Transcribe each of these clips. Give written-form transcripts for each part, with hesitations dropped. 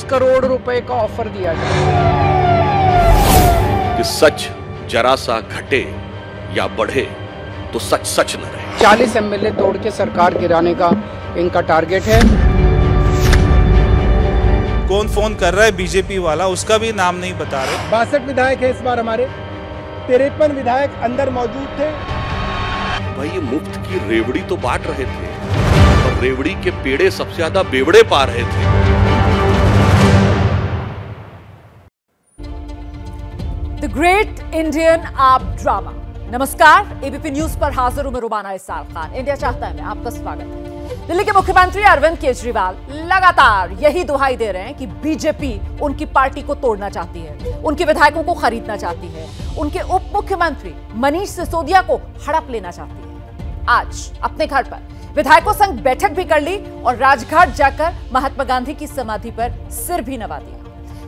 20 करोड़ रुपए का ऑफर दिया जाए कि सच जरा सा घटे या बढ़े तो सच सच न रहे। 40 एमएलए तोड़ के सरकार गिराने का इनका टारगेट है। कौन फोन कर रहा है बीजेपी वाला, उसका भी नाम नहीं बता रहे। 62 विधायक है इस बार हमारे, 53 विधायक अंदर मौजूद थे। भाई ये मुफ्त की रेवड़ी तो बांट रहे थे और रेवड़ी के पेड़े सबसे ज्यादा बेवड़े पा रहे थे। द ग्रेट इंडियन आप ड्रामा। नमस्कार, एबीपी न्यूज पर हाजिर हूं मैं रुबाना इसार खान। इंडिया चाहता है में आपका स्वागत है। दिल्ली के मुख्यमंत्री अरविंद केजरीवाल लगातार यही दुहाई दे रहे हैं कि बीजेपी उनकी पार्टी को तोड़ना चाहती है, उनके विधायकों को खरीदना चाहती है, उनके उप मुख्यमंत्री मनीष सिसोदिया को हड़प लेना चाहती है। आज अपने घर पर विधायकों संग बैठक भी कर ली और राजघाट जाकर महात्मा गांधी की समाधि पर सिर भी नवा दिया।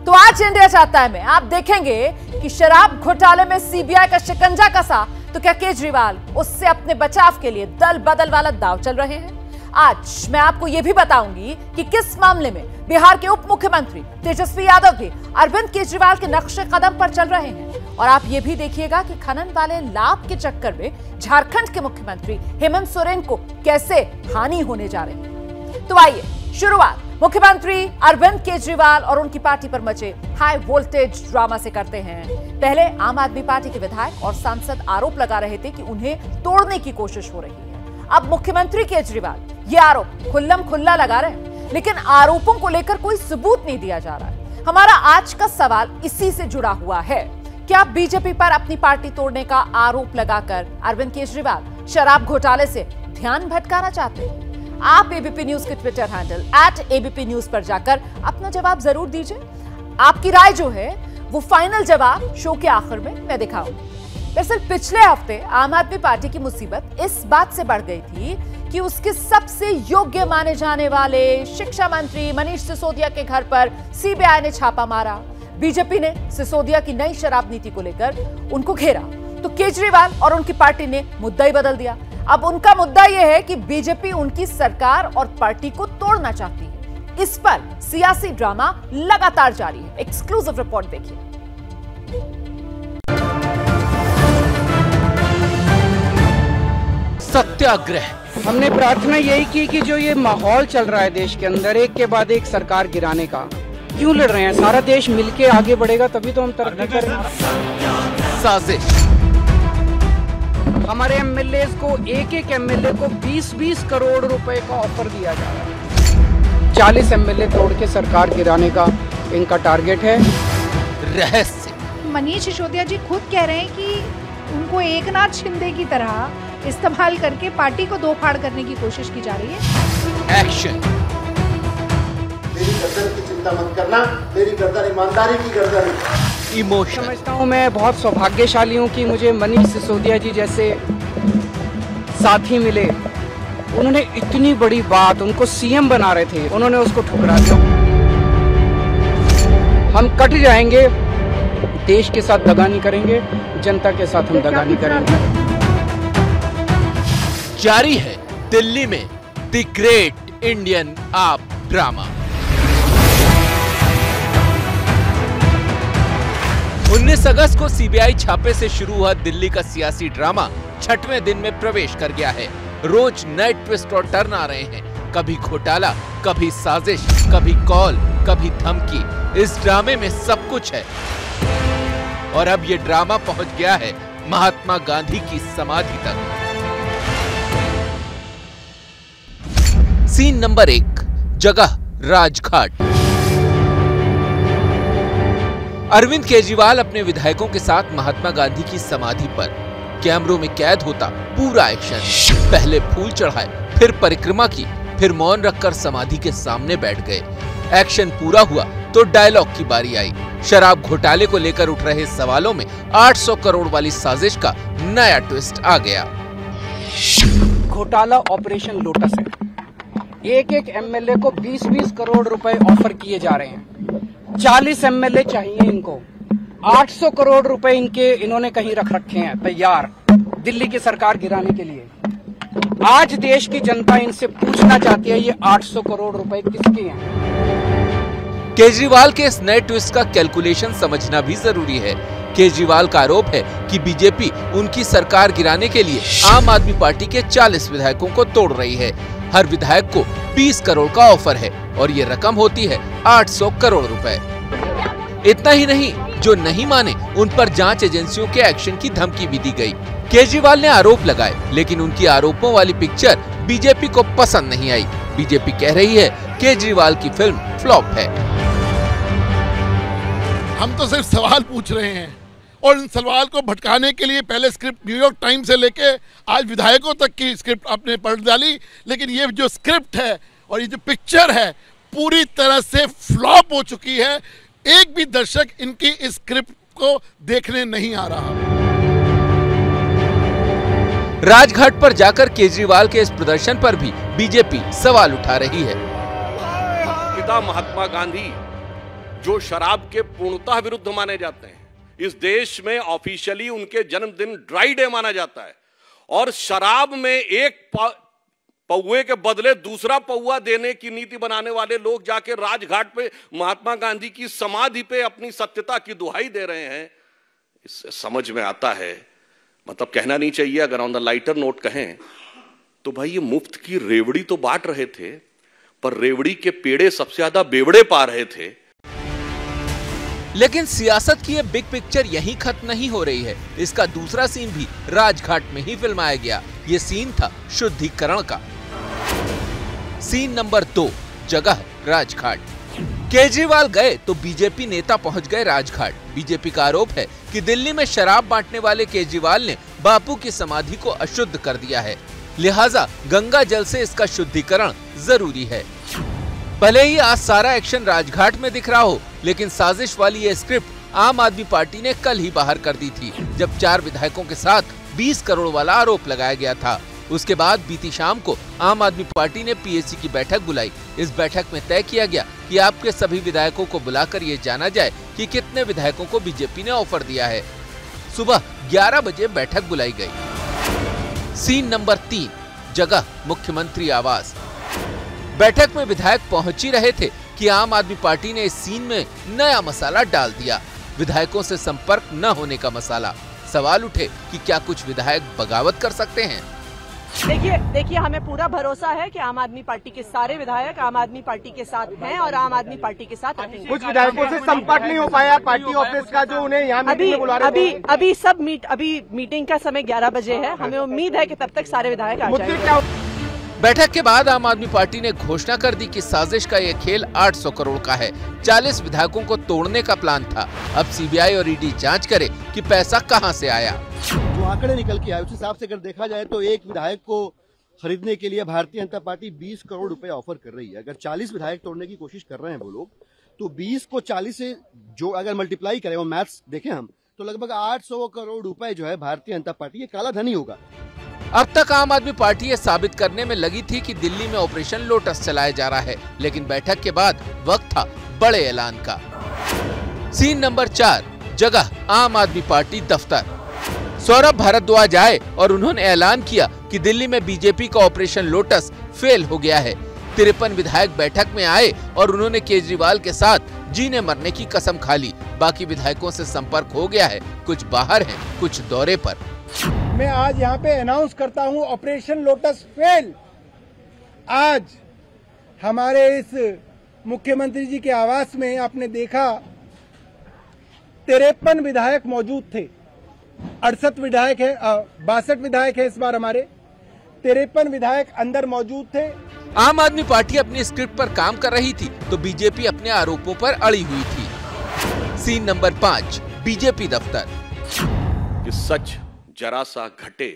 तो आज इंडिया चाहता है में आप देखेंगे कि शराब घोटाले में सीबीआई का शिकंजा कसा, तो क्या केजरीवाल उससे अपने बचाव के लिए दल बदल वाला दांव चल रहे हैं। आज मैं आपको यह भी बताऊंगी कि किस मामले में बिहार के उप मुख्यमंत्री तेजस्वी यादव भी अरविंद केजरीवाल के नक्शे कदम पर चल रहे हैं। और आप ये भी देखिएगा कि खनन वाले लाभ के चक्कर में झारखंड के मुख्यमंत्री हेमंत सोरेन को कैसे हानि होने जा रही है। तो आइए शुरुआत मुख्यमंत्री अरविंद केजरीवाल और उनकी पार्टी पर मचे हाई वोल्टेज ड्रामा से करते हैं। पहले आम आदमी पार्टी के विधायक और सांसद आरोप लगा रहे थे कि उन्हें तोड़ने की कोशिश हो रही है। अब मुख्यमंत्री केजरीवाल ये आरोप खुल्लम खुल्ला लगा रहे हैं, लेकिन आरोपों को लेकर कोई सबूत नहीं दिया जा रहा है। हमारा आज का सवाल इसी से जुड़ा हुआ है। क्या बीजेपी पर अपनी पार्टी तोड़ने का आरोप लगाकर अरविंद केजरीवाल शराब घोटाले से ध्यान भटकाना चाहते हैं? आप एबीपी न्यूज के ट्विटर हैंडल @ABP न्यूज पर जाकर अपना जवाब जरूर दीजिए। आपकी राय जो है वो फाइनल जवाब शो के आखिर में मैं दिखाऊंगी। दरअसल पिछले हफ्ते आम आदमी पार्टी की मुसीबत इस बात से बढ़ गई थी कि उसके सबसे योग्य माने जाने वाले शिक्षा मंत्री मनीष सिसोदिया के घर पर सीबीआई ने छापा मारा। बीजेपी ने सिसोदिया की नई शराब नीति को लेकर उनको घेरा, तो केजरीवाल और उनकी पार्टी ने मुद्दा ही बदल दिया। अब उनका मुद्दा यह है कि बीजेपी उनकी सरकार और पार्टी को तोड़ना चाहती है। इस पर सियासी ड्रामा लगातार जारी है। एक्सक्लूसिव रिपोर्ट देखिए। सत्याग्रह। हमने प्रार्थना यही की कि जो ये माहौल चल रहा है देश के अंदर, एक के बाद एक सरकार गिराने का, क्यों लड़ रहे हैं? सारा देश मिलके आगे बढ़ेगा तभी तो हम तरक्की करेंगे। साजिश। हमारे एमएलए को एक एमएलए को 20-20 करोड़ रुपए का ऑफर दिया जा रहा है। 40 एमएलए तोड़ के सरकार गिराने का इनका टारगेट है। रहस्य। मनीष सिसोदिया जी खुद कह रहे हैं कि उनको एकनाथ शिंदे की तरह इस्तेमाल करके पार्टी को दो फाड़ करने की कोशिश की जा रही है। एक्शन। मेरी गर्दन की चिंता मत करना, मेरी गर्दन ईमानदारी की गर्दन है। इमोशन। समझता हूँ मैं बहुत सौभाग्यशाली हूँ कि मुझे मनीष सिसोदिया जी जैसे साथी मिले। उन्होंने इतनी बड़ी बात, उनको सीएम बना रहे थे, उन्होंने उसको ठुकरा दिया। हम कट जाएंगे, देश के साथ दगा नहीं करेंगे, जनता के साथ हम दगा नहीं करेंगे। जारी है दिल्ली में द ग्रेट इंडियन आप ड्रामा। 19 अगस्त को सीबीआई छापे से शुरू हुआ दिल्ली का सियासी ड्रामा 6वें दिन में प्रवेश कर गया है। रोज नए ट्विस्ट और टर्न आ रहे हैं। कभी घोटाला, कभी साजिश, कभी कॉल, कभी धमकी। इस ड्रामे में सब कुछ है। और अब ये ड्रामा पहुंच गया है महात्मा गांधी की समाधि तक। सीन नंबर 1, जगह राजघाट। अरविंद केजरीवाल अपने विधायकों के साथ महात्मा गांधी की समाधि पर कैमरों में कैद होता पूरा एक्शन। पहले फूल चढ़ाए, फिर परिक्रमा की, फिर मौन रखकर समाधि के सामने बैठ गए। एक्शन पूरा हुआ तो डायलॉग की बारी आई। शराब घोटाले को लेकर उठ रहे सवालों में 800 करोड़ वाली साजिश का नया ट्विस्ट आ गया। घोटाला ऑपरेशन लोटस है। एक एमएलए को 20-20 करोड़ रुपए ऑफर किए जा रहे हैं। 40 एमएलए चाहिए इनको। 800 करोड़ रुपए इन्होंने कहीं रख रखे हैं तैयार दिल्ली की सरकार गिराने के लिए। आज देश की जनता इनसे पूछना चाहती है ये 800 करोड़ रुपए किसके हैं। केजरीवाल के इस नए ट्विस्ट का कैलकुलेशन समझना भी जरूरी है। केजरीवाल का आरोप है कि बीजेपी उनकी सरकार गिराने के लिए आम आदमी पार्टी के 40 विधायकों को तोड़ रही है। हर विधायक को 20 करोड़ का ऑफर है और ये रकम होती है 800 करोड़ रुपए। इतना ही नहीं, जो नहीं माने उन पर जांच एजेंसियों के एक्शन की धमकी भी दी गई। केजरीवाल ने आरोप लगाए, लेकिन उनकी आरोपों वाली पिक्चर बीजेपी को पसंद नहीं आई। बीजेपी कह रही है केजरीवाल की फिल्म फ्लॉप है। हम तो सिर्फ सवाल पूछ रहे हैं और इन सवाल को भटकाने के लिए पहले स्क्रिप्ट न्यूयॉर्क टाइम्स से लेके आज विधायकों तक की स्क्रिप्ट आपने पढ़ डाली, लेकिन ये जो स्क्रिप्ट है और ये जो पिक्चर है पूरी तरह से फ्लॉप हो चुकी है। एक भी दर्शक इनकी इस स्क्रिप्ट को देखने नहीं आ रहा। राजघाट पर जाकर केजरीवाल के इस प्रदर्शन पर भी बीजेपी सवाल उठा रही है। पिता महात्मा गांधी जो शराब के पूर्णतः विरुद्ध माने जाते हैं, इस देश में ऑफिशियली उनके जन्मदिन ड्राई डे माना जाता है, और शराब में एक पौवे के बदले दूसरा पौवा देने की नीति बनाने वाले लोग जाके राजघाट पे महात्मा गांधी की समाधि पे अपनी सत्यता की दुहाई दे रहे हैं। इससे समझ में आता है, मतलब कहना नहीं चाहिए, अगर ऑन द लाइटर नोट कहें तो भाई ये मुफ्त की रेवड़ी तो बांट रहे थे, पर रेवड़ी के पेड़े सबसे ज्यादा बेवड़े पा रहे थे। लेकिन सियासत की ये बिग पिक्चर यहीं खत्म नहीं हो रही है। इसका दूसरा सीन भी राजघाट में ही फिल्माया गया। ये सीन था शुद्धिकरण का। सीन नंबर 2, जगह राजघाट। केजरीवाल गए तो बीजेपी नेता पहुंच गए राजघाट। बीजेपी का आरोप है कि दिल्ली में शराब बांटने वाले केजरीवाल ने बापू की समाधि को अशुद्ध कर दिया है, लिहाजा गंगा जल से इसका शुद्धिकरण जरूरी है। भले ही आज सारा एक्शन राजघाट में दिख रहा हो, लेकिन साजिश वाली ये स्क्रिप्ट आम आदमी पार्टी ने कल ही बाहर कर दी थी, जब 4 विधायकों के साथ 20 करोड़ वाला आरोप लगाया गया था। उसके बाद बीती शाम को आम आदमी पार्टी ने पीएसी की बैठक बुलाई। इस बैठक में तय किया गया कि आपके सभी विधायकों को बुलाकर ये जाना जाए कि कितने विधायकों को बीजेपी ने ऑफर दिया है। सुबह 11 बजे बैठक बुलाई गई। सीन नंबर 3, जगह मुख्यमंत्री आवास। बैठक में विधायक पहुंच ही रहे थे कि आम आदमी पार्टी ने इस सीन में नया मसाला डाल दिया, विधायकों से संपर्क न होने का मसाला। सवाल उठे कि क्या कुछ विधायक बगावत कर सकते हैं। देखिए हमें पूरा भरोसा है कि आम आदमी पार्टी के सारे विधायक आम आदमी पार्टी के साथ हैं और आम आदमी पार्टी के साथ रहेंगे। कुछ विधायकों से संपर्क नहीं हो पाया पार्टी ऑफिस का, जो उन्हें यहाँ मीटिंग में बुला रहे थे। अभी मीटिंग का समय 11 बजे है। हमें उम्मीद है कि तब तक सारे विधायक आ जाएंगे। बैठक के बाद आम आदमी पार्टी ने घोषणा कर दी कि साजिश का यह खेल 800 करोड़ का है। 40 विधायकों को तोड़ने का प्लान था। अब सीबीआई और ईडी जांच करे कि पैसा कहां से आया। जो आंकड़े निकल के आए उस हिसाब से अगर देखा जाए तो एक विधायक को खरीदने के लिए भारतीय जनता पार्टी 20 करोड़ रुपए ऑफर कर रही है। अगर 40 विधायक तोड़ने की कोशिश कर रहे हैं वो लोग, तो 20 को 40 से जो अगर मल्टीप्लाई करें, वो मैथ्स देखें हम, तो लगभग 800 करोड़ रुपए जो है भारतीय जनता पार्टी ये काला धन ही होगा। अब तक आम आदमी पार्टी ये साबित करने में लगी थी कि दिल्ली में ऑपरेशन लोटस चलाया जा रहा है, लेकिन बैठक के बाद वक्त था बड़े ऐलान का। सीन नंबर 4, जगह आम आदमी पार्टी दफ्तर। सौरभ भारद्वाज आए और उन्होंने ऐलान किया कि दिल्ली में बीजेपी का ऑपरेशन लोटस फेल हो गया है। 53 विधायक बैठक में आए और उन्होंने केजरीवाल के साथ जीने मरने की कसम खा ली। बाकी विधायकों से संपर्क हो गया है, कुछ बाहर हैं, कुछ दौरे पर। मैं आज यहाँ पे अनाउंस करता हूँ, ऑपरेशन लोटस फेल। आज हमारे इस मुख्यमंत्री जी के आवास में आपने देखा 53 विधायक मौजूद थे। 68 विधायक है, 62 विधायक है इस बार हमारे। 53 विधायक अंदर मौजूद थे। आम आदमी पार्टी अपनी स्क्रिप्ट पर काम कर रही थी तो बीजेपी अपने आरोपों पर अड़ी हुई थी। सीन नंबर 5, बीजेपी दफ्तर। कि सच जरा सा घटे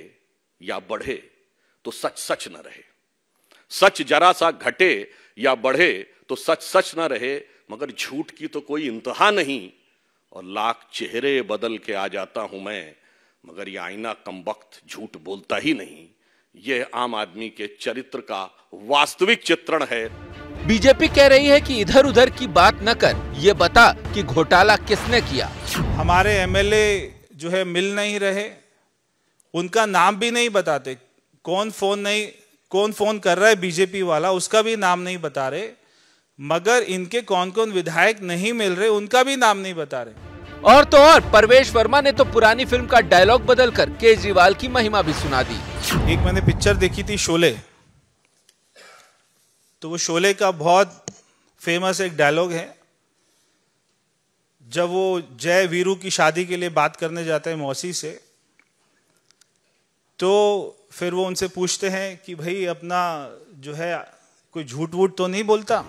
या बढ़े तो सच सच न रहे, सच जरा सा घटे या बढ़े तो सच सच न रहे, मगर झूठ की तो कोई इंतहा नहीं। और लाख चेहरे बदल के आ जाता हूं मैं, मगर ये आईना कमबख्त झूठ बोलता ही नहीं। यह आम आदमी के चरित्र का वास्तविक चित्रण है। बीजेपी कह रही है कि इधर उधर की बात न कर, ये बता कि घोटाला किसने किया। हमारे एमएलए जो है मिल नहीं रहे, उनका नाम भी नहीं बताते। कौन फोन कर रहा है बीजेपी वाला, उसका भी नाम नहीं बता रहे। मगर इनके कौन कौन विधायक नहीं मिल रहे उनका भी नाम नहीं बता रहे। और तो और परवेश वर्मा ने तो पुरानी फिल्म का डायलॉग बदलकर केजरीवाल की महिमा भी सुना दी। एक मैंने पिक्चर देखी थी शोले, तो वो शोले का बहुत फेमस एक डायलॉग है, जब वो जय वीरू की शादी के लिए बात करने जाते हैं मौसी से, तो फिर वो उनसे पूछते हैं कि भाई अपना जो है कोई झूठ वूठ तो नहीं बोलता।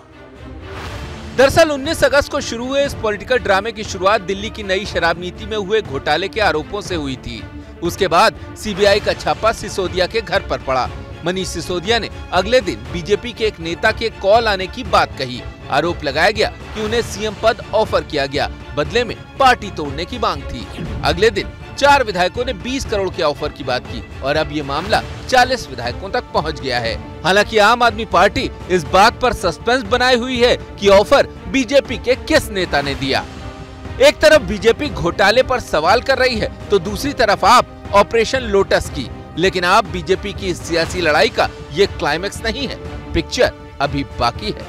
दरअसल 19 अगस्त को शुरू हुए इस पॉलिटिकल ड्रामे की शुरुआत दिल्ली की नई शराब नीति में हुए घोटाले के आरोपों से हुई थी। उसके बाद सीबीआई का छापा सिसोदिया के घर पर पड़ा। मनीष सिसोदिया ने अगले दिन बीजेपी के एक नेता के कॉल आने की बात कही। आरोप लगाया गया कि उन्हें सीएम पद ऑफर किया गया, बदले में पार्टी तोड़ने की मांग थी। अगले दिन 4 विधायकों ने 20 करोड़ के ऑफर की बात की और अब ये मामला 40 विधायकों तक पहुंच गया है। हालांकि आम आदमी पार्टी इस बात पर सस्पेंस बनाई हुई है कि ऑफर बीजेपी के किस नेता ने दिया। एक तरफ बीजेपी घोटाले पर सवाल कर रही है तो दूसरी तरफ आप ऑपरेशन लोटस की। लेकिन आप बीजेपी की इस सियासी लड़ाई का ये क्लाइमेक्स नहीं है, पिक्चर अभी बाकी है।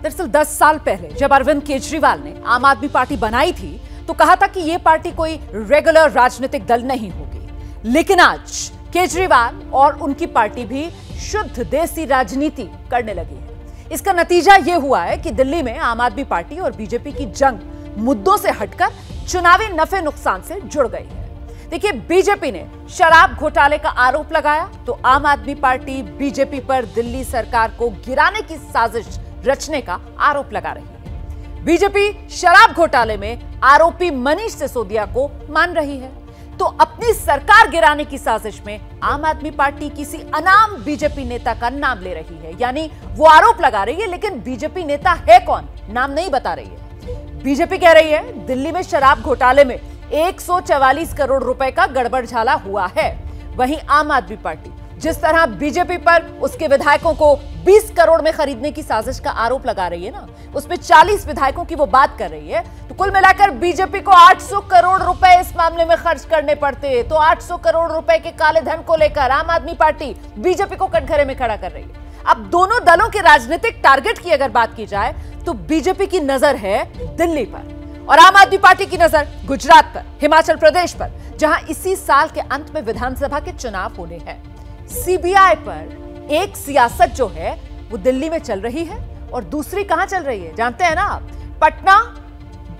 दरअसल 10 साल पहले जब अरविंद केजरीवाल ने आम आदमी पार्टी बनाई थी तो कहा था कि यह पार्टी कोई रेगुलर राजनीतिक दल नहीं होगी। लेकिन आज केजरीवाल और उनकी पार्टी भी शुद्ध देसी राजनीति करने लगी है। इसका नतीजा यह हुआ है कि दिल्ली में आम आदमी पार्टी और बीजेपी की जंग मुद्दों से हटकर चुनावी नफे नुकसान से जुड़ गई है। देखिए, बीजेपी ने शराब घोटाले का आरोप लगाया तो आम आदमी पार्टी बीजेपी पर दिल्ली सरकार को गिराने की साजिश रचने का आरोप लगा रही है। बीजेपी शराब घोटाले में आरोपी मनीष सिसोदिया को मान रही है तो अपनी सरकार गिराने की साजिश में आम आदमी पार्टी किसी अनाम बीजेपी नेता का नाम ले रही है। यानी वो आरोप लगा रही है लेकिन बीजेपी नेता है कौन, नाम नहीं बता रही है। बीजेपी कह रही है दिल्ली में शराब घोटाले में 144 करोड़ रुपए का गड़बड़ झाला हुआ है। वहीं आम आदमी पार्टी जिस तरह बीजेपी पर उसके विधायकों को 20 करोड़ में खरीदने की साजिश का आरोप लगा रही है ना, उसमें 40 विधायकों की वो बात कर रही है, तो कुल मिलाकर बीजेपी को 800 करोड़ रुपए इस मामले में खर्च करने पड़ते। तो 800 करोड़ रुपए के काले धन को लेकर आम आदमी पार्टी बीजेपी को कटघरे में खड़ा कर रही है। अब दोनों दलों के राजनीतिक टारगेट की अगर बात की जाए तो बीजेपी की नजर है दिल्ली पर और आम आदमी पार्टी की नजर गुजरात पर, हिमाचल प्रदेश पर, जहां इसी साल के अंत में विधानसभा के चुनाव होने हैं। सीबीआई पर एक सियासत जो है वो दिल्ली में चल रही है और दूसरी कहां चल रही है जानते हैं ना आप? पटना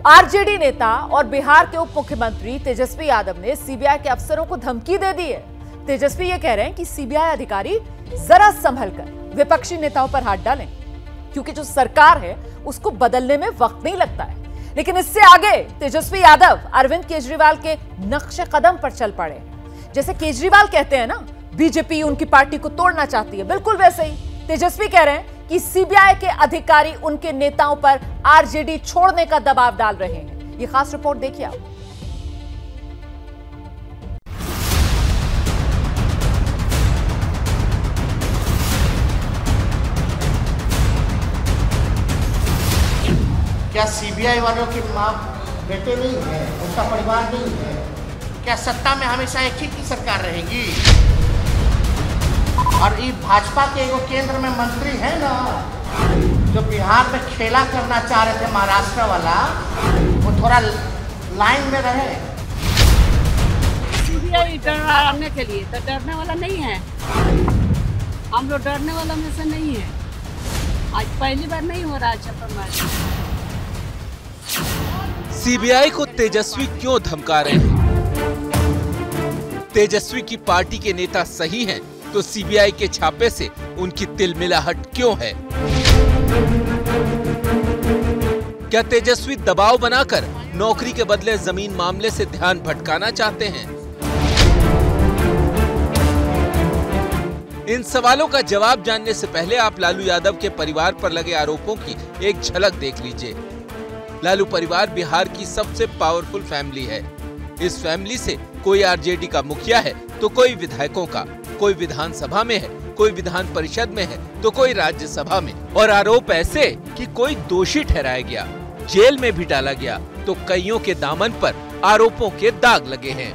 आरजेडी नेता और बिहार के उप मुख्यमंत्री तेजस्वी यादव ने सीबीआई के अफसरों को धमकी दे दी है। तेजस्वी ये कह रहे हैं कि सीबीआई अधिकारी जरा संभल कर विपक्षी नेताओं पर हाथ डालें, क्योंकि जो सरकार है उसको बदलने में वक्त नहीं लगता है। लेकिन इससे आगे तेजस्वी यादव अरविंद केजरीवाल के नक्शे कदम पर चल पड़े। जैसे केजरीवाल कहते हैं ना बीजेपी उनकी पार्टी को तोड़ना चाहती है, बिल्कुल वैसे ही तेजस्वी कह रहे हैं कि सीबीआई के अधिकारी उनके नेताओं पर आरजेडी छोड़ने का दबाव डाल रहे हैं। ये खास रिपोर्ट देखिए आप। क्या सीबीआई वालों की मां बेटे नहीं है, उनका परिवार नहीं है? क्या सत्ता में हमेशा एक ही की सरकार रहेगी? और ये भाजपा के वो केंद्र में मंत्री है ना जो बिहार में खेला करना चाह रहे थे महाराष्ट्र वाला, वो थोड़ा लाइन में रहे। सीबीआई डराने के लिए तो डरने वाला नहीं है, हम लोग डरने वाला में से नहीं है। आज पहली बार नहीं हो रहा है छापेमारी। सीबीआई को तेजस्वी क्यों धमका रहे हैं? तेजस्वी की पार्टी के नेता सही हैं, तो सीबीआई के छापे से उनकी तिलमिलाहट क्यों है? क्या तेजस्वी दबाव बनाकर नौकरी के बदले जमीन मामले से ध्यान भटकाना चाहते हैं? इन सवालों का जवाब जानने से पहले आप लालू यादव के परिवार पर लगे आरोपों की एक झलक देख लीजिए। लालू परिवार बिहार की सबसे पावरफुल फैमिली है। इस फैमिली से कोई आरजेडी का मुखिया है तो कोई विधायकों का, कोई विधानसभा में है, कोई विधान परिषद में है तो कोई राज्यसभा में। और आरोप ऐसे कि कोई दोषी ठहराया गया, जेल में भी डाला गया, तो कईयों के दामन पर आरोपों के दाग लगे हैं।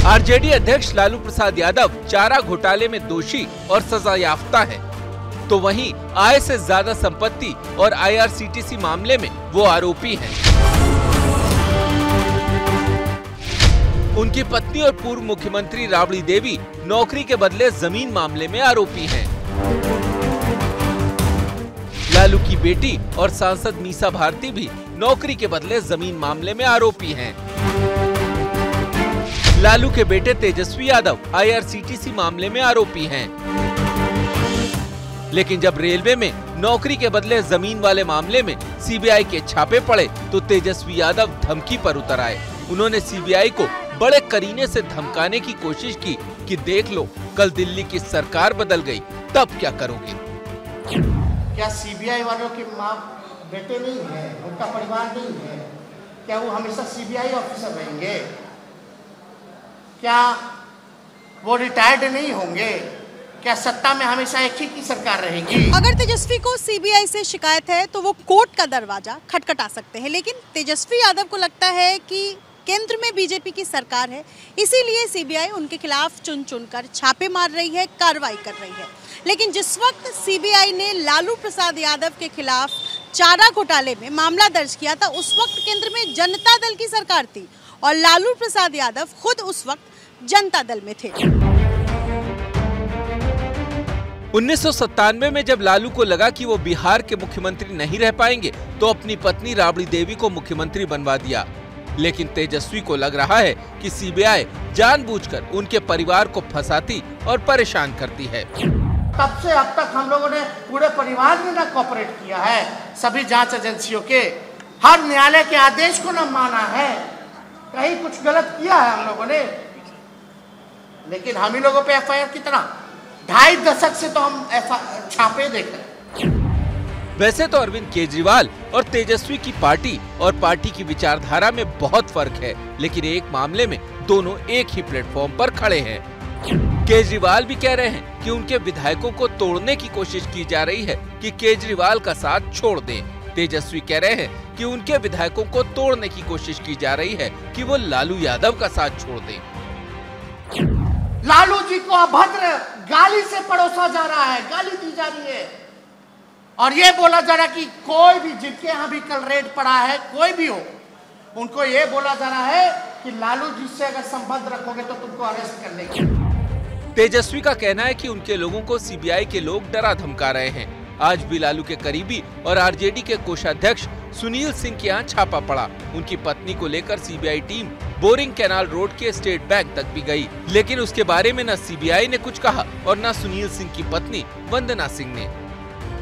आरजेडी अध्यक्ष लालू प्रसाद यादव चारा घोटाले में दोषी और सजायाफ्ता है। तो वहीं आय से ज्यादा संपत्ति और IRCTC मामले में वो आरोपी हैं। उनकी पत्नी और पूर्व मुख्यमंत्री राबड़ी देवी नौकरी के बदले जमीन मामले में आरोपी हैं। लालू की बेटी और सांसद मीसा भारती भी नौकरी के बदले जमीन मामले में आरोपी हैं। लालू के बेटे तेजस्वी यादव IRCTC मामले में आरोपी हैं। लेकिन जब रेलवे में नौकरी के बदले जमीन वाले मामले में CBI के छापे पड़े तो तेजस्वी यादव धमकी पर उतर आए। उन्होंने CBI को बड़े करीने से धमकाने की कोशिश की कि देख लो, कल दिल्ली की सरकार बदल गई तब क्या करोगे। क्या CBI वालों के माँ बेटे नहीं है, उनका परिवार नहीं है? क्या वो हमेशा CBI ऑफिसर रहेंगे? क्या वो रिटायर्ड नहीं होंगे? क्या सत्ता में हमेशा एक ही की सरकार रहेगी? अगर तेजस्वी को CBI से शिकायत है तो वो कोर्ट का दरवाजा खटखटा सकते हैं, लेकिन तेजस्वी यादव को लगता है कि केंद्र में बीजेपी की सरकार है, इसीलिए CBI उनके खिलाफ चुन चुनकर छापे मार रही है, कार्रवाई कर रही है। लेकिन जिस वक्त CBI ने लालू प्रसाद यादव के खिलाफ चारा घोटाले में मामला दर्ज किया था, उस वक्त केंद्र में जनता दल की सरकार थी और लालू प्रसाद यादव खुद उस वक्त जनता दल में थे। 1997 में जब लालू को लगा कि वो बिहार के मुख्यमंत्री नहीं रह पाएंगे तो अपनी पत्नी राबड़ी देवी को मुख्यमंत्री बनवा दिया। लेकिन तेजस्वी को लग रहा है कि CBI जानबूझकर उनके परिवार को फंसाती और परेशान करती है। तब से अब तक हम लोगों ने पूरे परिवार ने ना कोऑपरेट किया है, सभी जांच एजेंसियों के हर न्यायालय के आदेश को न माना है, कहीं कुछ गलत किया है हम लोगों ने। लेकिन हम ही लोगों पे FIR कितना 2.5 दशक से तो हम छापे देख रहे हैं। वैसे तो अरविंद केजरीवाल और तेजस्वी की पार्टी और पार्टी की विचारधारा में बहुत फर्क है, लेकिन एक मामले में दोनों एक ही प्लेटफॉर्म पर खड़े हैं। केजरीवाल भी कह रहे हैं कि उनके विधायकों को तोड़ने की कोशिश की जा रही है कि केजरीवाल का साथ छोड़ दें। तेजस्वी कह रहे हैं कि उनके विधायकों को तोड़ने की कोशिश की जा रही है कि वो लालू यादव का साथ छोड़ दें। लालू जी को अभद्र गाली से परोसा जा रहा है, गाली दी जा रही है और ये बोला जा रहा है कि कोई भी जिनके यहाँ भी कल रेड पड़ा है, कोई भी हो, उनको ये बोला जा रहा है कि लालू जी से अगर संबंध रखोगे तो तुमको अरेस्ट कर लेंगे। तेजस्वी का कहना है कि उनके लोगों को CBI के लोग डरा धमका रहे हैं। आज भी लालू के करीबी और RJD के कोषाध्यक्ष सुनील सिंह के यहाँ छापा पड़ा। उनकी पत्नी को लेकर CBI team boring canal road के स्टेट बैंक तक भी गई, लेकिन उसके बारे में न CBI ने कुछ कहा और न सुनील सिंह की पत्नी वंदना सिंह ने।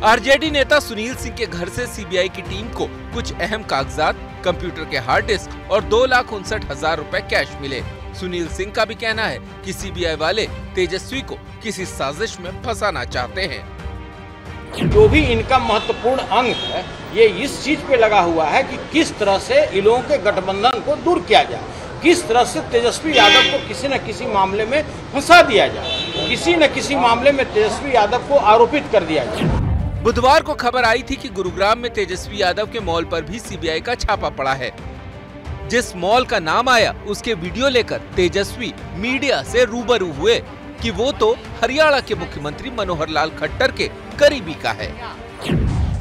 RJD नेता सुनील सिंह के घर से CBI की टीम को कुछ अहम कागजात, कंप्यूटर के हार्ड डिस्क और 2,59,000 रुपए कैश मिले। सुनील सिंह का भी कहना है कि CBI वाले तेजस्वी को किसी साजिश में फंसाना चाहते हैं। जो भी इनका महत्वपूर्ण अंग है, ये इस चीज पे लगा हुआ है कि किस तरह से इन लोगों के गठबंधन को दूर किया जाए, किस तरह से तेजस्वी यादव को किसी न किसी मामले में फंसा दिया जाए, किसी न किसी मामले में तेजस्वी यादव को आरोपित कर दिया जाए। बुधवार को खबर आई थी कि गुरुग्राम में तेजस्वी यादव के मॉल पर भी CBI का छापा पड़ा है। जिस मॉल का नाम आया उसके वीडियो लेकर तेजस्वी मीडिया से रूबरू हुए कि वो तो हरियाणा के मुख्यमंत्री मनोहर लाल खट्टर के करीबी का है।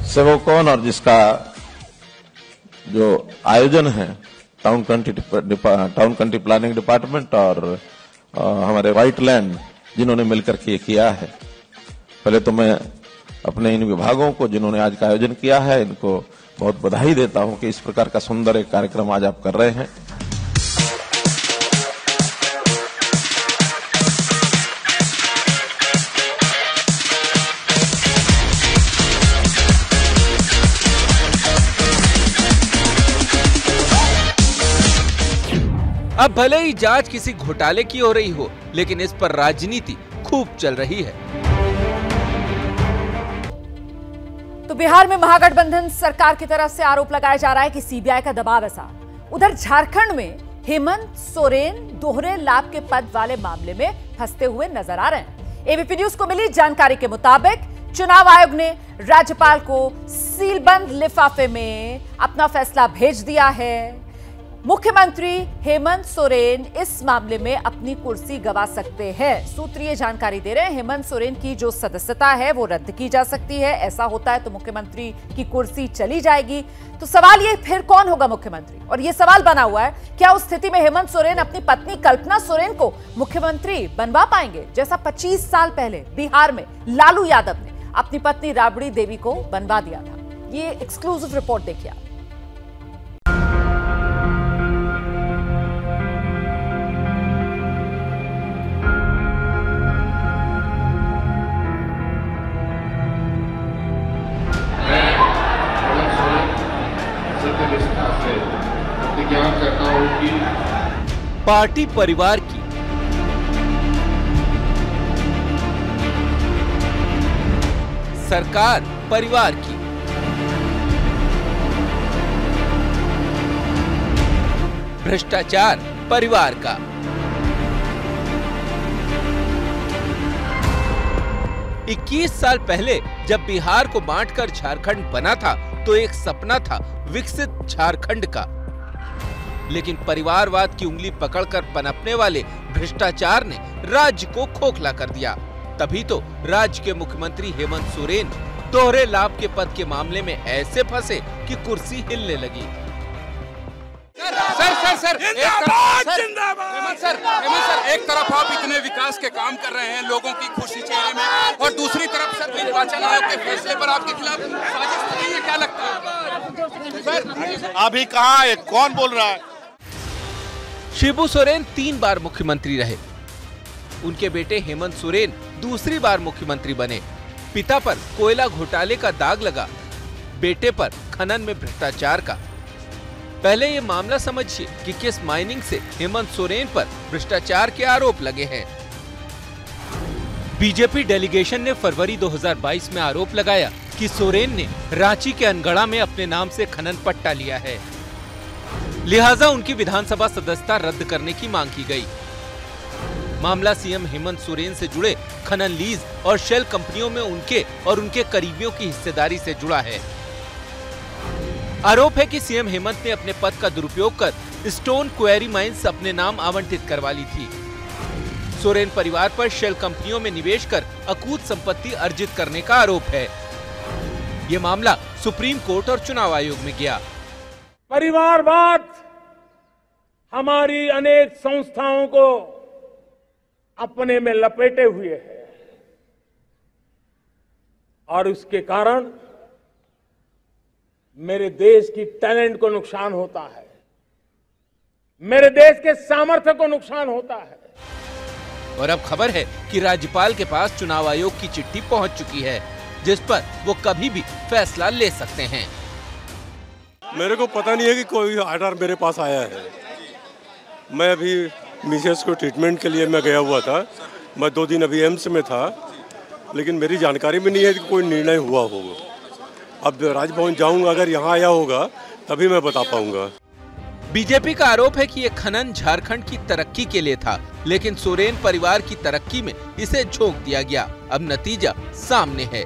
से वो कौन और जिसका जो आयोजन है टाउन कंट्री प्लानिंग डिपार्टमेंट और हमारे व्हाइट लैंड जिन्होंने मिलकर के किया है। पहले तो मैं अपने इन विभागों को जिन्होंने आज का आयोजन किया है, इनको बहुत बधाई देता हूं कि इस प्रकार का सुंदर एक कार्यक्रम आज आप कर रहे हैं। अब भले ही जांच किसी घोटाले की हो रही हो, लेकिन इस पर राजनीति खूब चल रही है। तो बिहार में महागठबंधन सरकार की तरफ से आरोप लगाया जा रहा है कि CBI का दबाव ऐसा। उधर झारखंड में हेमंत सोरेन दोहरे लाभ के पद वाले मामले में फंसते हुए नजर आ रहे हैं। एबीपी न्यूज को मिली जानकारी के मुताबिक चुनाव आयोग ने राज्यपाल को सीलबंद लिफाफे में अपना फैसला भेज दिया है। मुख्यमंत्री हेमंत सोरेन इस मामले में अपनी कुर्सी गंवा सकते हैं। सूत्र ये जानकारी दे रहे हैं, हेमंत सोरेन की जो सदस्यता है वो रद्द की जा सकती है। ऐसा होता है तो मुख्यमंत्री की कुर्सी चली जाएगी। तो सवाल ये, फिर कौन होगा मुख्यमंत्री? और ये सवाल बना हुआ है, क्या उस स्थिति में हेमंत सोरेन अपनी पत्नी कल्पना सोरेन को मुख्यमंत्री बनवा पाएंगे, जैसा 25 साल पहले बिहार में लालू यादव ने अपनी पत्नी राबड़ी देवी को बनवा दिया था? ये एक्सक्लूसिव रिपोर्ट देखिए। पार्टी परिवार की सरकार परिवार की, भ्रष्टाचार परिवार का। इक्कीस साल पहले जब बिहार को बांटकर झारखंड बना था तो एक सपना था विकसित झारखंड का, लेकिन परिवारवाद की उंगली पकड़कर पनपने वाले भ्रष्टाचार ने राज्य को खोखला कर दिया। तभी तो राज्य के मुख्यमंत्री हेमंत सोरेन दोहरे लाभ के पद के मामले में ऐसे फंसे कि कुर्सी हिलने लगी। सर, एक तरफ आप इतने विकास के काम कर रहे हैं, लोगों की खुशी चेहरे में, और दूसरी तरफ सर निर्वाचन आयोग के फैसले पर आपके खिलाफ साजिश कर रही है, क्या लगता है सर? अभी कहाँ है, कौन बोल रहा है? शिबू सोरेन 3 बार मुख्यमंत्री रहे। उनके बेटे हेमंत सोरेन दूसरी बार मुख्यमंत्री बने। पिता पर कोयला घोटाले का दाग लगा, बेटे पर खनन में भ्रष्टाचार का। पहले ये मामला समझिए कि किस माइनिंग से हेमंत सोरेन पर भ्रष्टाचार के आरोप लगे हैं। बीजेपी डेलीगेशन ने फरवरी 2022 में आरोप लगाया कि सोरेन ने रांची के अनगढ़ा में अपने नाम से खनन पट्टा लिया है, लिहाजा उनकी विधानसभा सदस्यता रद्द करने की मांग की गई। मामला सीएम हेमंत सोरेन से जुड़े खनन लीज और शेल कंपनियों में उनके और उनके करीबियों की हिस्सेदारी से जुड़ा है। आरोप है कि सीएम हेमंत ने अपने पद का दुरुपयोग कर स्टोन क्वेरी माइंस अपने नाम आवंटित करवा ली थी। सोरेन परिवार पर शेल कंपनियों में निवेश कर अकूत संपत्ति अर्जित करने का आरोप है। ये मामला सुप्रीम कोर्ट और चुनाव आयोग में गया। परिवारवाद हमारी अनेक संस्थाओं को अपने में लपेटे हुए है और उसके कारण मेरे देश की टैलेंट को नुकसान होता है, मेरे देश के सामर्थ्य को नुकसान होता है। और अब खबर है कि राज्यपाल के पास चुनाव आयोग की चिट्ठी पहुंच चुकी है, जिस पर वो कभी भी फैसला ले सकते हैं। मेरे को पता नहीं है कि कोई ऑर्डर मेरे पास आया है। मैं अभी मिसेस को ट्रीटमेंट के लिए मैं गया हुआ था। मैं 2 दिन अभी एम्स में था, लेकिन मेरी जानकारी में नहीं है कि कोई निर्णय हुआ होगा। अब राजभवन जाऊंगा, अगर यहाँ आया होगा तभी मैं बता पाऊंगा। बीजेपी का आरोप है कि ये खनन झारखंड की तरक्की के लिए था, लेकिन सोरेन परिवार की तरक्की में इसे झोंक दिया गया। अब नतीजा सामने है।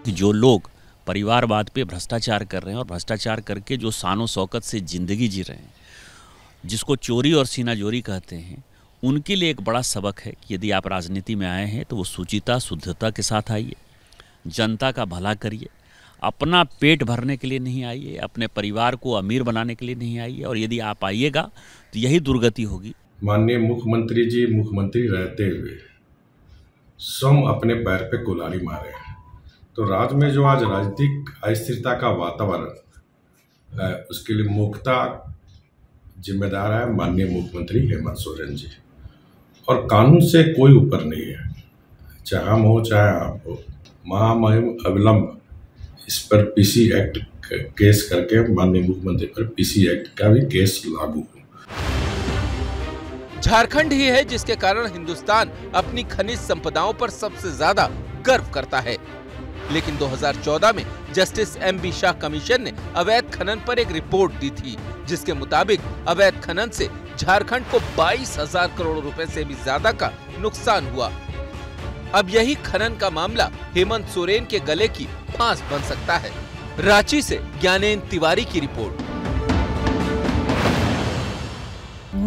जो लोग परिवारवाद पे भ्रष्टाचार कर रहे हैं और भ्रष्टाचार करके जो शानो शौकत से जिंदगी जी रहे हैं, जिसको चोरी और सीनाजोरी कहते हैं, उनके लिए एक बड़ा सबक है कि यदि आप राजनीति में आए हैं तो वो शुचिता शुद्धता के साथ आइए, जनता का भला करिए। अपना पेट भरने के लिए नहीं आइए, अपने परिवार को अमीर बनाने के लिए नहीं आइए, और यदि आप आइएगा तो यही दुर्गति होगी। माननीय मुख्यमंत्री जी मुख्यमंत्री रहते हुए स्वयं अपने पैर पे कुल्हाड़ी मारे हैं। तो राज्य में जो आज राजनीतिक अस्थिरता का वातावरण है, उसके लिए मुख्यतः जिम्मेदार है माननीय मुख्यमंत्री हेमंत सोरेन जी। और कानून से कोई ऊपर नहीं है, चाहे हम हो चाहे आप हो। महामहिम अविलंब इस पर पीसी एक्ट केस करके माननीय मुख्यमंत्री पर पीसी एक्ट का भी केस लागू हो। झारखंड ही है जिसके कारण हिंदुस्तान अपनी खनिज संपदाओं पर सबसे ज्यादा गर्व करता है, लेकिन 2014 में जस्टिस MB शाह कमीशन ने अवैध खनन पर एक रिपोर्ट दी थी, जिसके मुताबिक अवैध खनन से झारखंड को 22,000 करोड़ रुपए से भी ज्यादा का नुकसान हुआ। अब यही खनन का मामला हेमंत सोरेन के गले की फांस बन सकता है। रांची से ज्ञानेंद्र तिवारी की रिपोर्ट।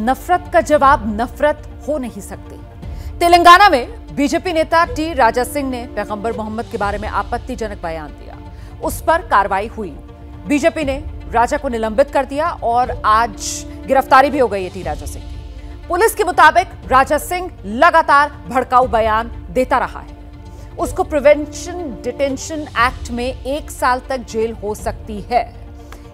नफरत का जवाब नफरत हो नहीं सकती। तेलंगाना में बीजेपी नेता टी राजा सिंह ने पैगंबर मोहम्मद के बारे में आपत्तिजनक बयान दिया, उस पर कार्रवाई हुई। बीजेपी ने राजा को निलंबित कर दिया और आज गिरफ्तारी भी हो गई है टी राजा सिंह की। पुलिस के मुताबिक राजा सिंह लगातार भड़काऊ बयान देता रहा है। उसको प्रिवेंशन डिटेंशन एक्ट में 1 साल तक जेल हो सकती है।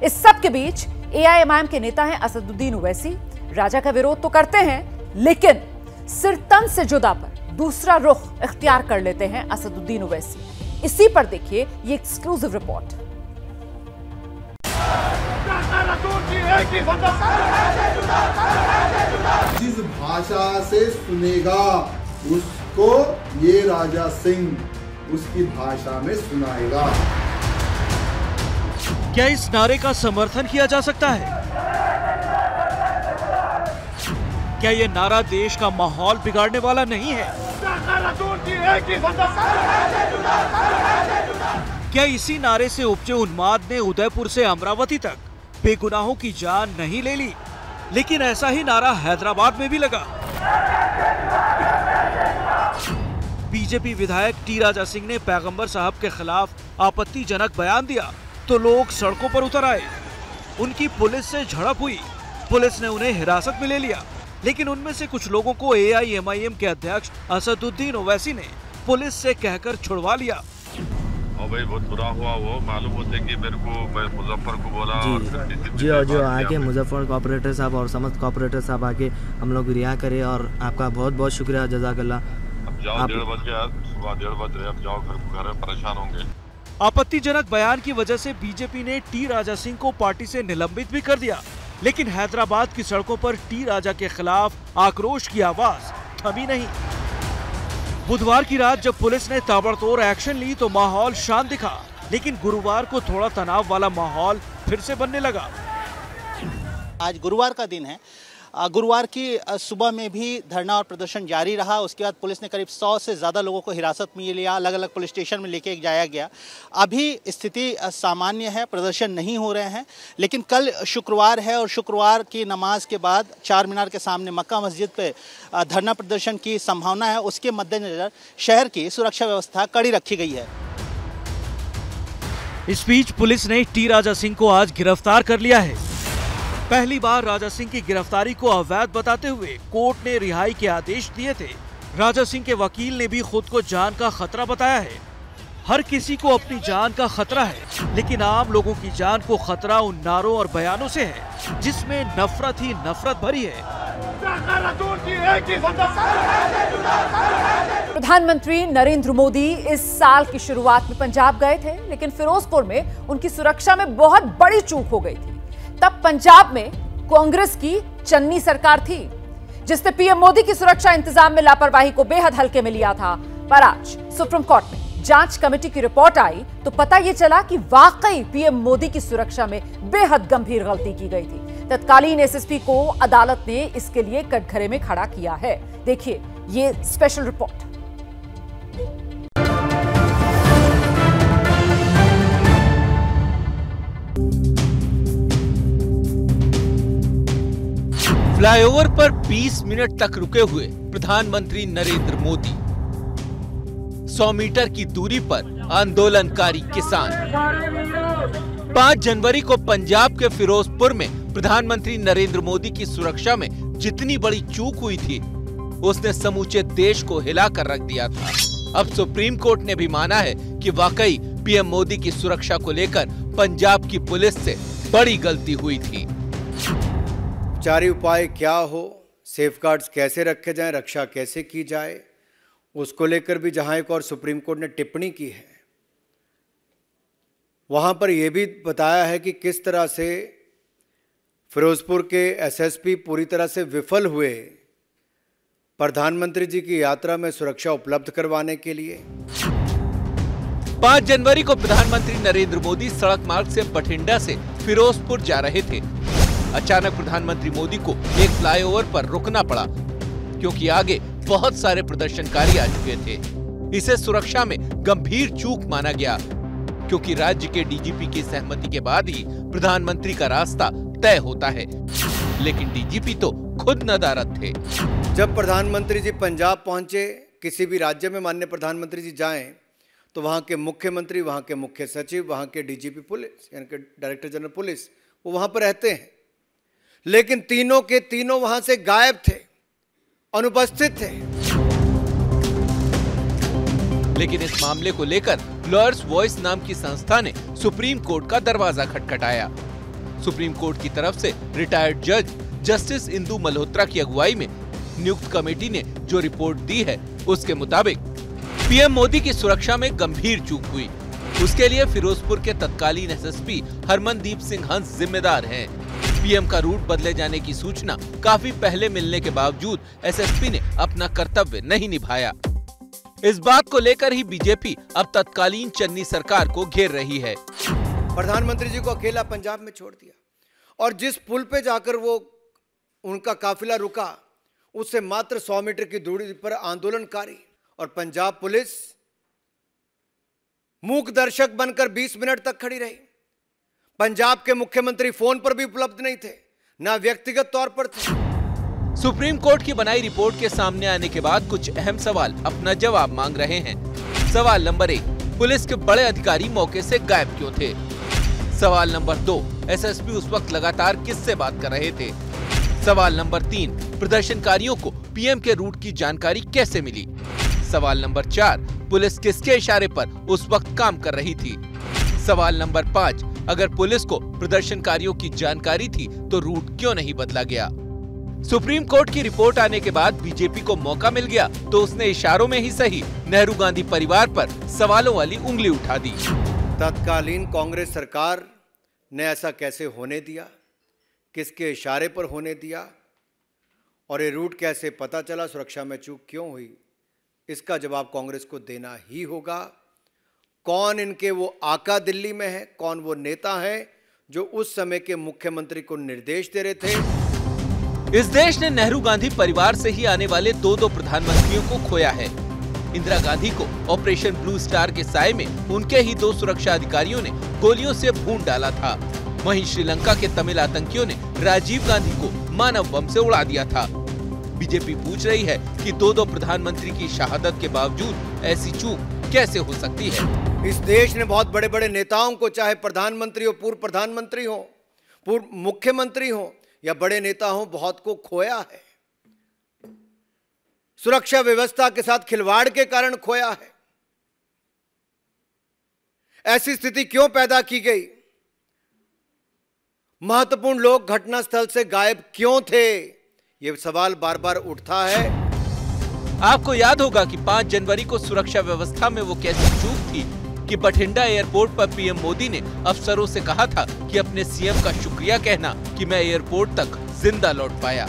इस सब के बीच एआईएमआईएम के नेता हैं असदुद्दीन ओवैसी। राजा का विरोध तो करते हैं, लेकिन सिरतन से जुदा पर दूसरा रुख इख्तियार कर लेते हैं असदुद्दीन ओवैसी। इसी पर देखिए ये एक्सक्लूसिव रिपोर्ट। जिस भाषा से सुनेगा उसको ये राजा सिंह उसकी भाषा में सुनाएगा। क्या इस नारे का समर्थन किया जा सकता है? क्या यह नारा देश का माहौल बिगाड़ने वाला नहीं है? क्या इसी नारे से उपजे उन्माद ने उदयपुर से अमरावती तक बेगुनाहों की जान नहीं ले ली? लेकिन ऐसा ही नारा हैदराबाद में भी लगा। बीजेपी विधायक टी राजा सिंह ने पैगंबर साहब के खिलाफ आपत्तिजनक बयान दिया तो लोग सड़कों पर उतर आए। उनकी पुलिस से झड़प हुई, पुलिस ने उन्हें हिरासत में ले लिया, लेकिन उनमें से कुछ लोगों को एआईएमआईएम के अध्यक्ष असदुद्दीन ओवैसी ने पुलिस से कहकर छुड़वा लिया। और भाई बहुत बुरा हुआ, वो मालूम होते कि मैं मुजफ्फर को बोला जो आके मुजफ्फर कॉर्पोरेटर साहब और समस्त कॉर्पोरेटर साहब आके हम लोग रिहा करे और आपका बहुत बहुत शुक्रिया, जज़ाकल्लाह। जाओ 1:30 बजे, सुबह 1:30 बजे अब जाओ, घर परेशान होंगे। आपत्तिजनक बयान की वजह से बीजेपी ने टी राजा सिंह को पार्टी से निलंबित भी कर दिया, लेकिन हैदराबाद की सड़कों पर टी राजा के खिलाफ आक्रोश की आवाज थमी नहीं। बुधवार की रात जब पुलिस ने ताबड़तोड़ एक्शन ली तो माहौल शांत दिखा, लेकिन गुरुवार को थोड़ा तनाव वाला माहौल फिर से बनने लगा। आज गुरुवार का दिन है। गुरुवार की सुबह में भी धरना और प्रदर्शन जारी रहा। उसके बाद पुलिस ने करीब 100 से ज़्यादा लोगों को हिरासत में लिया, अलग अलग पुलिस स्टेशन में लेके जाया गया। अभी स्थिति सामान्य है, प्रदर्शन नहीं हो रहे हैं, लेकिन कल शुक्रवार है और शुक्रवार की नमाज के बाद चार मीनार के सामने मक्का मस्जिद पे धरना प्रदर्शन की संभावना है। उसके मद्देनजर शहर की सुरक्षा व्यवस्था कड़ी रखी गई है। इस बीच पुलिस ने टी राजा सिंह को आज गिरफ्तार कर लिया है। पहली बार राजा सिंह की गिरफ्तारी को अवैध बताते हुए कोर्ट ने रिहाई के आदेश दिए थे। राजा सिंह के वकील ने भी खुद को जान का खतरा बताया है। हर किसी को अपनी जान का खतरा है, लेकिन आम लोगों की जान को खतरा उन नारों और बयानों से है जिसमें नफरत ही नफरत भरी है। प्रधानमंत्री नरेंद्र मोदी इस साल की शुरुआत में पंजाब गए थे, लेकिन फिरोजपुर में उनकी सुरक्षा में बहुत बड़ी चूक हो गई थी। तब पंजाब में कांग्रेस की चन्नी सरकार थी, जिसने पीएम मोदी की सुरक्षा इंतजाम में लापरवाही को बेहद हल्के में लिया था। पर आज सुप्रीम कोर्ट में जांच कमेटी की रिपोर्ट आई तो पता यह चला कि वाकई पीएम मोदी की सुरक्षा में बेहद गंभीर गलती की गई थी। तत्कालीन एसएसपी को अदालत ने इसके लिए कटघरे में खड़ा किया है। देखिए ये स्पेशल रिपोर्ट। फ्लाईओवर पर 20 मिनट तक रुके हुए प्रधानमंत्री नरेंद्र मोदी, 100 मीटर की दूरी पर आंदोलनकारी किसान। 5 जनवरी को पंजाब के फिरोजपुर में प्रधानमंत्री नरेंद्र मोदी की सुरक्षा में जितनी बड़ी चूक हुई थी, उसने समूचे देश को हिलाकर रख दिया था। अब सुप्रीम कोर्ट ने भी माना है कि वाकई पीएम मोदी की सुरक्षा को लेकर पंजाब की पुलिस से बड़ी गलती हुई थी। उपचारी उपाय क्या हो, सेफगार्ड्स कैसे रखे जाएं, रक्षा कैसे की जाए, उसको लेकर भी जहां एक और सुप्रीम कोर्ट ने टिप्पणी की है, वहां पर यह भी बताया है कि किस तरह से फिरोजपुर के एसएसपी पूरी तरह से विफल हुए प्रधानमंत्री जी की यात्रा में सुरक्षा उपलब्ध करवाने के लिए। 5 जनवरी को प्रधानमंत्री नरेंद्र मोदी सड़क मार्ग से बठिंडा से फिरोजपुर जा रहे थे। अचानक प्रधानमंत्री मोदी को एक फ्लाईओवर पर रुकना पड़ा, क्योंकि आगे बहुत सारे प्रदर्शनकारी आ चुके थे। इसे सुरक्षा में गंभीर चूक माना गया, क्योंकि राज्य के डीजीपी की सहमति के बाद ही प्रधानमंत्री का रास्ता तय होता है। लेकिन डीजीपी तो खुद नदारद थे। जब प्रधानमंत्री जी पंजाब पहुंचे, किसी भी राज्य में माननीय प्रधानमंत्री जी जाएं तो वहां के मुख्यमंत्री, वहां के मुख्य सचिव, वहां के डीजीपी पुलिस यानी कि डायरेक्टर जनरल पुलिस, वो वहां पर रहते हैं, लेकिन तीनों के तीनों वहां से गायब थे, अनुपस्थित थे। लेकिन इस मामले को लेकर लॉयर्स वॉइस नाम की संस्था ने सुप्रीम कोर्ट का दरवाजा खटखटाया। सुप्रीम कोर्ट की तरफ से रिटायर्ड जज जस्टिस इंदु मल्होत्रा की अगुवाई में नियुक्त कमेटी ने जो रिपोर्ट दी है, उसके मुताबिक पीएम मोदी की सुरक्षा में गंभीर चूक हुई। उसके लिए फिरोजपुर के तत्कालीन एसएसपी हरमनदीप सिंह हंस जिम्मेदार हैं। पीएम का रूट बदले जाने की सूचना काफी पहले मिलने के बावजूद एसएसपी ने अपना कर्तव्य नहीं निभाया। इस बात को लेकर ही बीजेपी अब तत्कालीन चन्नी सरकार को घेर रही है। प्रधानमंत्री जी को अकेला पंजाब में छोड़ दिया और जिस पुल पे जाकर वो उनका काफिला रुका, उससे मात्र 100 मीटर की दूरी पर आंदोलनकारी और पंजाब पुलिस मूक दर्शक बनकर 20 मिनट तक खड़ी रही। पंजाब के मुख्यमंत्री फोन पर भी उपलब्ध नहीं थे, ना व्यक्तिगत तौर पर थे। सुप्रीम कोर्ट की बनाई रिपोर्ट के सामने आने के बाद कुछ अहम सवाल अपना जवाब मांग रहे हैं। सवाल नंबर 1, पुलिस के बड़े अधिकारी मौके से गायब क्यों थे? सवाल नंबर 2, एसएसपी उस वक्त लगातार किससे बात कर रहे थे? सवाल नंबर 3, प्रदर्शनकारियों को पीएम के रूट की जानकारी कैसे मिली? सवाल नंबर 4, पुलिस किसके इशारे पर उस वक्त काम कर रही थी? सवाल नंबर 5, अगर पुलिस को प्रदर्शनकारियों की जानकारी थी तो रूट क्यों नहीं बदला गया? सुप्रीम कोर्ट की रिपोर्ट आने के बाद बीजेपी को मौका मिल गया तो उसने इशारों में ही सही नेहरू गांधी परिवार पर सवालों वाली उंगली उठा दी। तत्कालीन कांग्रेस सरकार ने ऐसा कैसे होने दिया, किसके इशारे पर होने दिया और ये रूट कैसे पता चला, सुरक्षा में चूक क्यों हुई, इसका जवाब कांग्रेस को देना ही होगा। कौन इनके वो आका दिल्ली में है, कौन वो नेता है जो उस समय के मुख्यमंत्री को निर्देश दे रहे थे? इस देश ने नेहरू गांधी परिवार से ही आने वाले दो प्रधानमंत्रियों को खोया है। इंदिरा गांधी को ऑपरेशन ब्लू स्टार के साए में उनके ही 2 सुरक्षा अधिकारियों ने गोलियों से भून डाला था। वहीं श्रीलंका के तमिल आतंकियों ने राजीव गांधी को मानव बम से उड़ा दिया था। बीजेपी पूछ रही है कि 2 प्रधानमंत्री की शहादत के बावजूद ऐसी चूक कैसे हो सकती है? इस देश ने बहुत बड़े बड़े नेताओं को, चाहे प्रधानमंत्री हो, पूर्व प्रधानमंत्री हो, पूर्व मुख्यमंत्री हो या बड़े नेता हो, बहुत को खोया है। सुरक्षा व्यवस्था के साथ खिलवाड़ के कारण खोया है। ऐसी स्थिति क्यों पैदा की गई? महत्वपूर्ण लोग घटनास्थल से गायब क्यों थे? यह सवाल बार बार उठता है। आपको याद होगा कि 5 जनवरी को सुरक्षा व्यवस्था में वो कैसी चूक थी कि बठिंडा एयरपोर्ट पर पीएम मोदी ने अफसरों से कहा था कि अपने सीएम का शुक्रिया कहना कि मैं एयरपोर्ट तक जिंदा लौट पाया।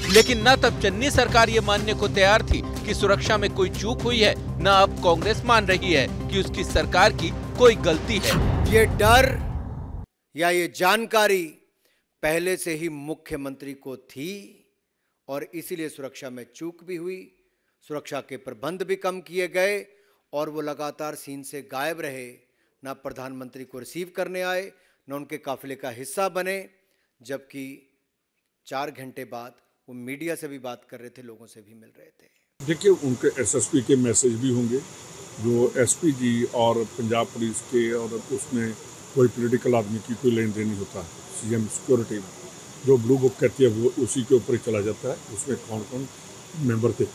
लेकिन न तब चन्नी सरकार ये मानने को तैयार थी कि सुरक्षा में कोई चूक हुई है, न अब कांग्रेस मान रही है कि उसकी सरकार की कोई गलती है। ये डर या ये जानकारी पहले से ही मुख्यमंत्री को थी और इसीलिए सुरक्षा में चूक भी हुई, सुरक्षा के प्रबंध भी कम किए गए और वो लगातार सीन से गायब रहे। ना प्रधानमंत्री को रिसीव करने आए, न उनके काफिले का हिस्सा बने, जबकि 4 घंटे बाद वो मीडिया से भी बात कर रहे थे, लोगों से भी मिल रहे थे। देखिए, उनके एसएसपी के मैसेज भी होंगे जो एसपी जी और पंजाब पुलिस के, और उसमें कोई पॉलिटिकल आदमी की कोई लेन देन नहीं होता है। सीएम सिक्योरिटी जो ब्लू बुक कहती है वो उसी के ऊपर ही चला जाता है। उसमें कौन कौन मेंबर थे,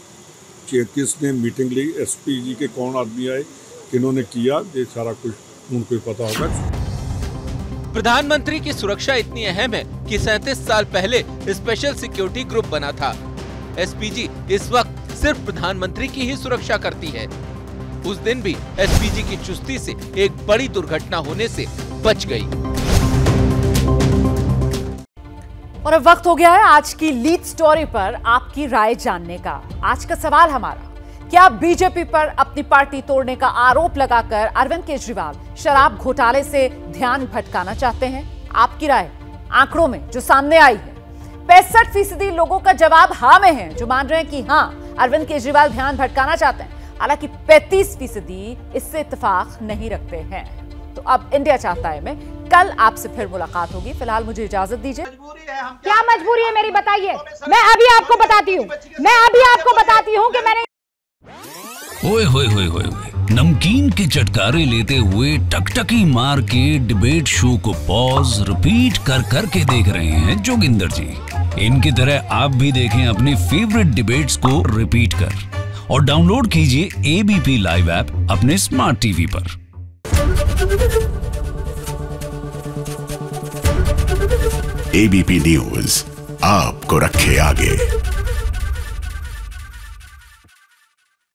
किसने मीटिंग ली, एसपी जी के कौन आदमी आए, किन्होंने किया, ये सारा कुछ उनको ही पता होगा। प्रधानमंत्री की सुरक्षा इतनी अहम है कि 37 साल पहले स्पेशल सिक्योरिटी ग्रुप बना था। एसपीजी इस वक्त सिर्फ प्रधानमंत्री की ही सुरक्षा करती है। उस दिन भी एसपीजी की चुस्ती से एक बड़ी दुर्घटना होने से बच गई। और अब वक्त हो गया है आज की लीड स्टोरी पर आपकी राय जानने का। आज का सवाल हमारा, क्या बीजेपी पर अपनी पार्टी तोड़ने का आरोप लगाकर अरविंद केजरीवाल शराब घोटाले से ध्यान भटकाना चाहते हैं? आपकी राय आंकड़ों में जो सामने आई है, 65% लोगों का जवाब हाँ में है, जो मान रहे हैं कि हाँ, अरविंद केजरीवाल ध्यान भटकाना चाहते हैं। हालांकि 35% इससे इत्तेफाक नहीं रखते हैं। तो अब इंडिया चाहता है में कल आपसे फिर मुलाकात होगी। फिलहाल मुझे इजाजत दीजिए। क्या मजबूरी है मेरी, बताइए। मैं अभी आपको बताती हूँ कि मैंने ओए होए होए होए नमकीन के चटकारे लेते हुए टकटकी मार के डिबेट शो को पॉज रिपीट कर कर के देख रहे हैं जोगिंदर जी। इनकी तरह आप भी देखें अपनी फेवरेट डिबेट्स को रिपीट कर और डाउनलोड कीजिए एबीपी लाइव ऐप अपने स्मार्ट टीवी पर। एबीपी न्यूज आपको रखे आगे।